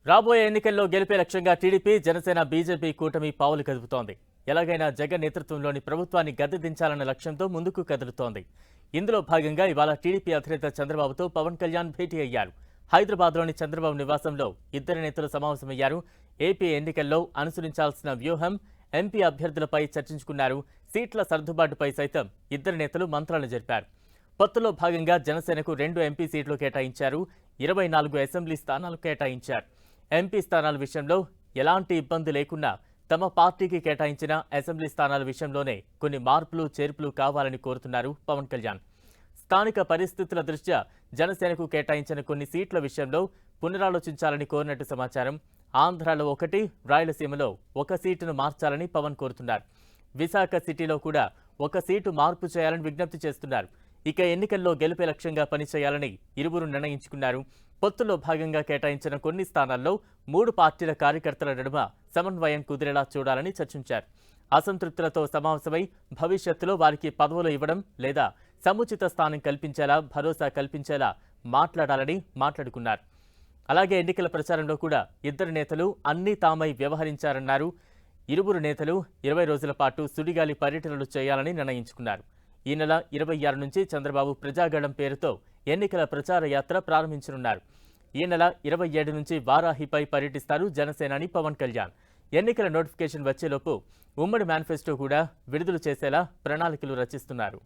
రాబోయే ఎన్నికల్లో గెలిపే లక్ష్యంగా టీడీపీ, జనసేన, బీజేపీ కూటమి పావులు కదుపుతోంది. ఎలాగైనా జగన్ నేతృత్వంలోని ప్రభుత్వాన్ని గద్దెదించాలన్న లక్ష్యంతో ముందుకు కదులుతోంది. ఇందులో భాగంగా ఇవాళ టీడీపీ అధినేత చంద్రబాబుతో పవన్ కళ్యాణ్ భేటీ అయ్యారు. హైదరాబాద్లోని చంద్రబాబు నివాసంలో ఇద్దరు నేతలు సమావేశమయ్యారు. ఏపీ ఎన్నికల్లో అనుసరించాల్సిన వ్యూహం, ఎంపీ అభ్యర్థులపై చర్చించుకున్నారు. సీట్ల సర్దుబాటుపై సైతం ఇద్దరు నేతలు మంత్రాలు జరిపారు. పొత్తులో భాగంగా జనసేనకు 2 ఎంపీ సీట్లు కేటాయించారు. 24 అసెంబ్లీ స్థానాలు కేటాయించారు. ఎంపీ స్థానాల విషయంలో ఎలాంటి ఇబ్బంది లేకున్నా తమ పార్టీకి కేటాయించిన అసెంబ్లీ స్థానాల విషయంలోనే కొన్ని మార్పులు చేర్పులు కావాలని కోరుతున్నారు పవన్ కళ్యాణ్. స్థానిక పరిస్థితుల దృష్ట్యా జనసేనకు కేటాయించిన కొన్ని సీట్ల విషయంలో పునరాలోచించాలని కోరినట్టు సమాచారం. ఆంధ్రాలో 1, రాయలసీమలో 1 సీటును మార్చాలని పవన్ కోరుతున్నారు. విశాఖ సిటీలో కూడా 1 సీటు మార్పు చేయాలని విజ్ఞప్తి చేస్తున్నారు. ఇక ఎన్నికల్లో గెలిపే లక్ష్యంగా పనిచేయాలని ఇరువురు నిర్ణయించుకున్నారు. పొత్తులో భాగంగా కేటాయించిన కొన్ని స్థానాల్లో 3 పార్టీల కార్యకర్తల నడుమ సమన్వయం కుదిరేలా చూడాలని చర్చించారు. అసంతృప్తులతో సమావేశమై భవిష్యత్తులో వారికి పదవులు ఇవ్వడం లేదా సముచిత స్థానం కల్పించేలా భరోసా కల్పించేలా మాట్లాడాలని మాట్లాడుకున్నారు. అలాగే ఎన్నికల ప్రచారంలో కూడా ఇద్దరు నేతలు అన్నీ తామై వ్యవహరించారన్నారు. ఇరువురు నేతలు 20 రోజుల పాటు సుడిగాలి పర్యటనలు చేయాలని నిర్ణయించుకున్నారు. ఈ నెల 26 నుంచి చంద్రబాబు ప్రజాగళం పేరుతో ఎన్నికల ప్రచార యాత్ర ప్రారంభించనున్నారు. ఈ నెల 27 నుంచి వారాహిపై పర్యటిస్తారు జనసేనాని పవన్ కళ్యాణ్. ఎన్నికల నోటిఫికేషన్ వచ్చేలోపు ఉమ్మడి మేనిఫెస్టో కూడా విడుదల చేసేలా ప్రణాళికలు రచిస్తున్నారు.